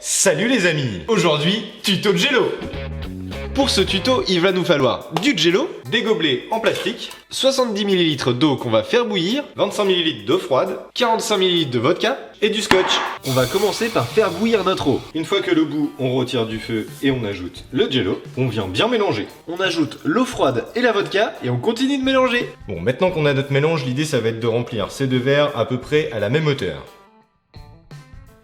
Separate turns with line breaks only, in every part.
Salut les amis. Aujourd'hui, tuto de Jello. Pour ce tuto, il va nous falloir du Jello, des gobelets en plastique, 70 ml d'eau qu'on va faire bouillir, 25 ml d'eau froide, 45 ml de vodka et du scotch. On va commencer par faire bouillir notre eau. Une fois que le bout, on retire du feu et on ajoute le Jello, on vient bien mélanger. On ajoute l'eau froide et la vodka et on continue de mélanger. Bon, maintenant qu'on a notre mélange, l'idée ça va être de remplir ces deux verres à peu près à la même hauteur.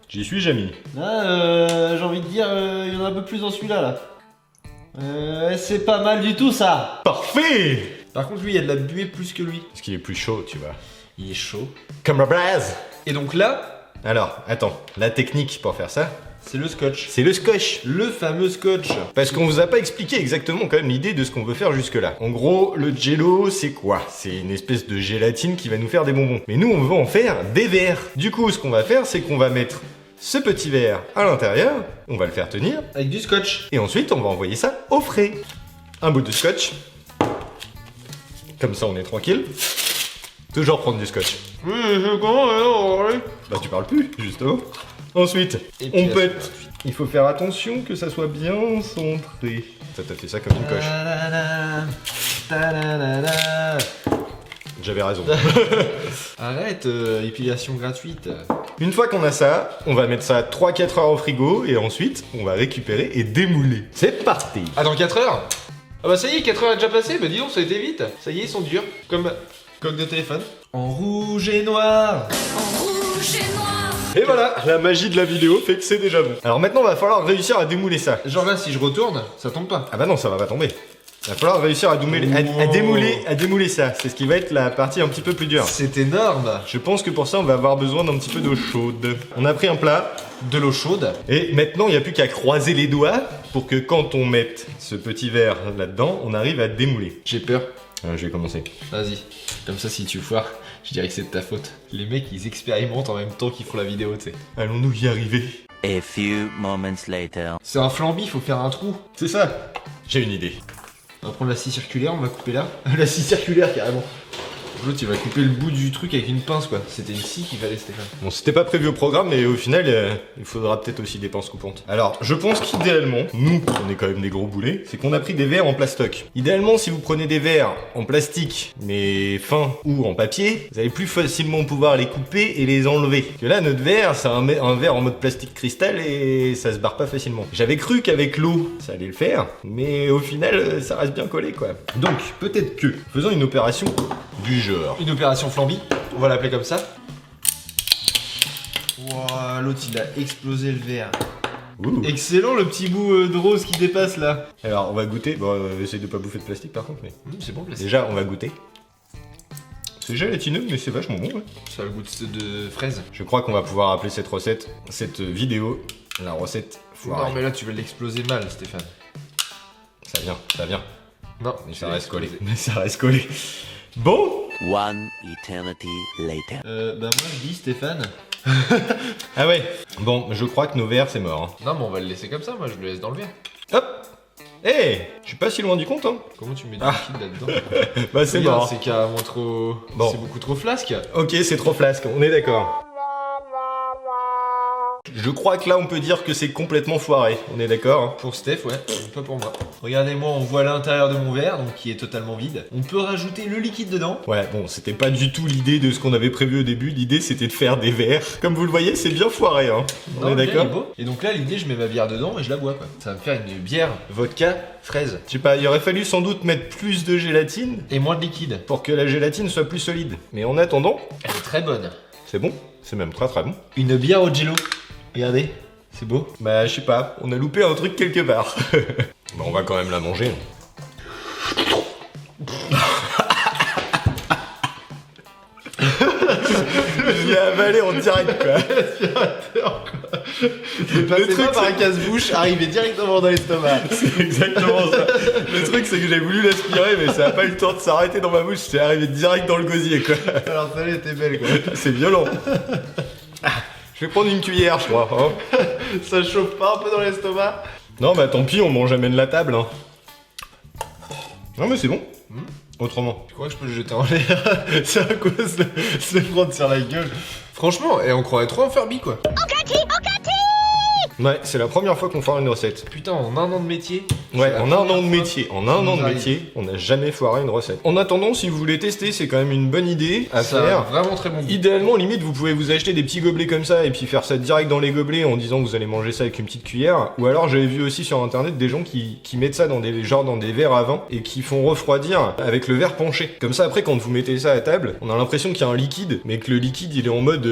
J'y suis, Jamy.
Là, j'ai envie de dire, il y en a un peu plus dans celui-là, là. C'est pas mal du tout, ça.
Parfait.
Par contre, lui, il y a de la buée plus que lui.
Parce qu'il est plus chaud, tu vois.
Il est chaud.
Comme la braise.
Et donc là,
Alors, attends, la technique pour faire ça,
c'est le scotch.
c'est le scotch.
Le fameux scotch.
Parce qu'on vous a pas expliqué exactement quand même l'idée de ce qu'on veut faire jusque là. En gros, le Jello, c'est quoi? C'est une espèce de gélatine qui va nous faire des bonbons. Mais nous, on veut en faire des verres. Du coup, ce qu'on va faire, c'est qu'on va mettre ce petit verre à l'intérieur, on va le faire tenir,
Avec du scotch.
et ensuite, on va envoyer ça au frais. Un bout de scotch. Comme ça, on est tranquille. Toujours prendre du scotch.
Oui, c'est comment,
Bah, tu parles plus, justement. Ensuite,
Et puis
on
la
pète. Il faut faire attention que ça soit bien centré. Ça t'a fait ça comme une coche. J'avais raison.
Arrête, épilation gratuite.
Une fois qu'on a ça, on va mettre ça 3-4 heures au frigo et ensuite, on va récupérer et démouler. C'est parti.
Attends, 4 heures? Ah bah ça y est, 4 heures a déjà passé, bah dis donc, ça a été vite. Ça y est, ils sont durs, comme coque de téléphone. En rouge et noir.
Et voilà, la magie de la vidéo fait que c'est déjà bon. Alors maintenant, il va falloir réussir à démouler ça.
Genre là, si je retourne, ça tombe pas.
Ah bah non, ça va pas tomber. Il va falloir réussir à démouler ça. C'est ce qui va être la partie un petit peu plus dure.
C'est énorme.
Je pense que pour ça, on va avoir besoin d'un petit peu d'eau chaude. On a pris un plat.
De l'eau chaude.
Et maintenant, il n'y a plus qu'à croiser les doigts pour que quand on mette ce petit verre là-dedans, on arrive à démouler.
J'ai peur.
Je vais commencer.
Vas-y. Comme ça, si tu foires, je dirais que c'est de ta faute. Les mecs, ils expérimentent en même temps qu'ils font la vidéo, tu sais.
Allons-nous y arriver?
A few moments later.
C'est un flambi, faut faire un trou.
C'est ça. J'ai une idée.
On va prendre la scie circulaire, on va couper là. La scie circulaire, carrément. L'autre, il va couper le bout du truc avec une pince, quoi. C'était une scie qu'il fallait, Stéphane.
Bon, c'était pas prévu au programme, mais au final, il faudra peut-être aussi des pinces coupantes. Alors, je pense qu'idéalement, nous, on est quand même des gros boulets, c'est qu'on a pris des verres en plastoc. Idéalement, si vous prenez des verres en plastique, mais fins ou en papier, vous allez plus facilement pouvoir les couper et les enlever. Que là, notre verre, c'est un verre en mode plastique cristal et ça se barre pas facilement. J'avais cru qu'avec l'eau, ça allait le faire, mais au final, ça reste bien collé, quoi. Donc, peut-être que, faisons une opération du genre.
Une opération flambi, on va l'appeler comme ça. Wouah, l'autre, il a explosé le verre.
Ouh.
Excellent, le petit bout de rose qui dépasse, là.
Alors, on va goûter. Bon, essaye de pas bouffer de plastique par contre, mais.
C'est bon, plastique.
Déjà, on va goûter. C'est gélatineux, mais c'est vachement bon, ouais.
Ça a le goût de fraise.
Je crois qu'on va pouvoir appeler cette vidéo, la recette foirée.
Non, mais là, tu vas l'exploser mal, Stéphane.
Ça vient.
Non,
Mais ça reste collé. Mais ça reste collé. Bon.
One eternity later.
Bah, moi, je dis Stéphane.
Ah ouais. Bon, je crois que nos verres, c'est mort.
Non, mais on va le laisser comme ça, moi, je le laisse dans le verre.
Hop. Eh, je suis pas si loin du compte, hein.
Comment tu mets du liquide là-dedans?
Bah, c'est
Regarde,
mort.
C'est carrément trop.
Bon.
C'est beaucoup trop flasque.
Ok, c'est trop flasque, on est d'accord. Je crois que là, on peut dire que c'est complètement foiré. On est d'accord, hein.
Pour Steph, ouais, pas pour moi. Regardez-moi, on voit l'intérieur de mon verre, donc qui est totalement vide. On peut rajouter le liquide dedans.
Ouais, bon, c'était pas du tout l'idée de ce qu'on avait prévu au début. L'idée, c'était de faire des verres. Comme vous le voyez, c'est bien foiré, hein. On
Non,
est
le verre
d'accord?
est beau. Et donc là, l'idée, je mets ma bière dedans et je la bois, quoi. Ça va me faire une bière vodka fraise.
Je sais pas, il aurait fallu sans doute mettre plus de gélatine
Et moins de liquide.
pour que la gélatine soit plus solide. Mais en attendant,
Elle est très bonne.
c'est bon. C'est même très très bon.
Une bière au Jello. Regardez, c'est beau.
Bah, je sais pas, on a loupé un truc quelque part. Bah, on va quand même la manger. Je l'ai avalé en direct, quoi.
C'est passé
truc,
pas par
c'est-
un casse-bouche, arrivé directement dans l'estomac.
C'est exactement ça. Le truc, c'est que j'ai voulu l'aspirer, mais ça a pas eu le temps de s'arrêter dans ma bouche. C'est arrivé direct dans le gosier, quoi.
Alors celle-là était belle, quoi.
C'est violent. Ah, je vais prendre une cuillère, je crois. Hein.
Ça chauffe pas un peu dans l'estomac?
Non, bah tant pis, on mange jamais de la table. Hein. Non, mais c'est bon. Autrement.
Je crois que je peux le jeter en l'air. C'est à quoi se prendre sur la gueule? Franchement, et on croirait trop un Furby, quoi.
Ouais, c'est la première fois qu'on foire une recette.
Putain, en un an de métier.
Ouais,
c'est la
en un an
première
de
fois
métier,
que ça nous arrive.
on n'a jamais foiré une recette. En attendant, si vous voulez tester, c'est quand même une bonne idée à
Ça a
faire.
vraiment très bon goût.
Idéalement, limite, vous pouvez vous acheter des petits gobelets comme ça et puis faire ça direct dans les gobelets en disant que vous allez manger ça avec une petite cuillère. Ou alors, j'avais vu aussi sur internet des gens qui mettent ça dans des verres à vin et qui font refroidir avec le verre penché. Comme ça, après, quand vous mettez ça à table, on a l'impression qu'il y a un liquide, mais que le liquide il est en mode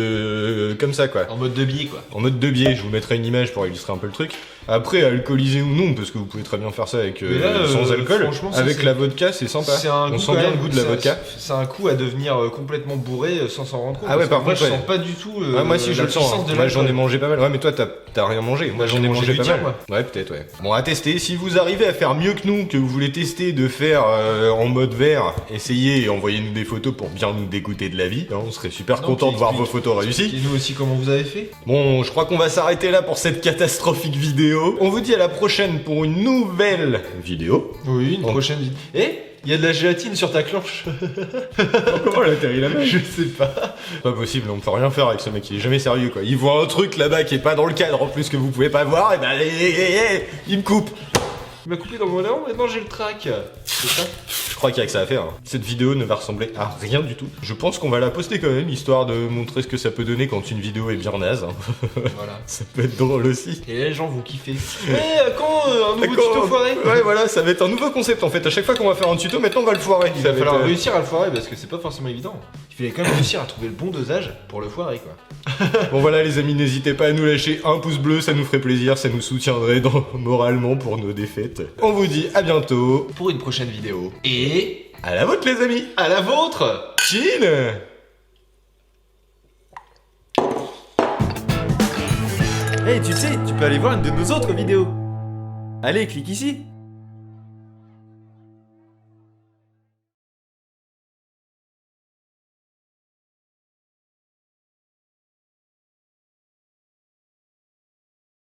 comme ça quoi.
En mode de biais, quoi.
En mode de biais, je vous mettrai une image pour illustrer un peu le truc. Après, alcoolisé ou non, parce que vous pouvez très bien faire ça avec
Mais là,
sans alcool.
franchement, ça,
Avec
c'est-
la vodka, c'est sympa.
C'est un
On
goût
sent
quand
bien
même,
le goût de la vodka.
C'est un coup à devenir complètement bourré sans s'en rendre compte.
Ah ouais,
parce
par
que moi,
contre,
je
ouais.
sens pas du tout
Ah, moi si je
la
le sens.
puissance de
Moi j'en ai
l'alcool.
mangé pas mal. Ouais, mais toi t'as rien mangé. Moi j'en ai mangé
du
pas
tien,
mal. Ouais, peut-être, ouais. Bon, à tester. Si vous arrivez à faire mieux que nous, que vous voulez tester de faire en mode verre, essayez et envoyez-nous des photos pour bien nous dégoûter de la vie. Hein, on serait super
Non,
content
puis
de voir vos
explique-
photos réussies.
Expliquez-nous aussi comment vous avez fait.
Bon, je crois qu'on va s'arrêter là pour cette catastrophique vidéo. On vous dit à la prochaine pour une nouvelle vidéo.
Oui, une
Bon.
prochaine vidéo. Eh, il y a de la gélatine sur ta clenche.
Comment elle atterrit là-bas?
Je sais pas.
Pas possible, on peut rien faire avec ce mec, il est jamais sérieux quoi. Il voit un truc là-bas qui est pas dans le cadre en plus que vous pouvez pas voir, et ben il me coupe.
Il m'a coupé dans mon élan, maintenant j'ai le trac. C'est ça?
Je crois qu'il y a que ça à faire. Hein. Cette vidéo ne va ressembler à rien du tout. Je pense qu'on va la poster quand même, histoire de montrer ce que ça peut donner quand une vidéo est bien naze. Hein.
Voilà.
Ça peut être drôle aussi.
Et là, les gens vont kiffer. Eh, quand un nouveau
D'accord.
tuto foiré?
Ouais, voilà, ça va être un nouveau concept en fait. À chaque fois qu'on va faire un tuto, maintenant on va le foirer.
Il
Ça
va falloir
être,
réussir à le foirer parce que c'est pas forcément évident. Il fallait quand même réussir à trouver le bon dosage pour le foirer, quoi.
Bon voilà les amis, n'hésitez pas à nous lâcher un pouce bleu, ça nous ferait plaisir, ça nous soutiendrait moralement pour nos défaites. On vous dit à bientôt.
Pour une prochaine vidéo. Et
À la vôtre les amis.
à la vôtre!
Chill.
Hey, tu sais, tu peux aller voir une de nos autres vidéos. Allez, clique ici.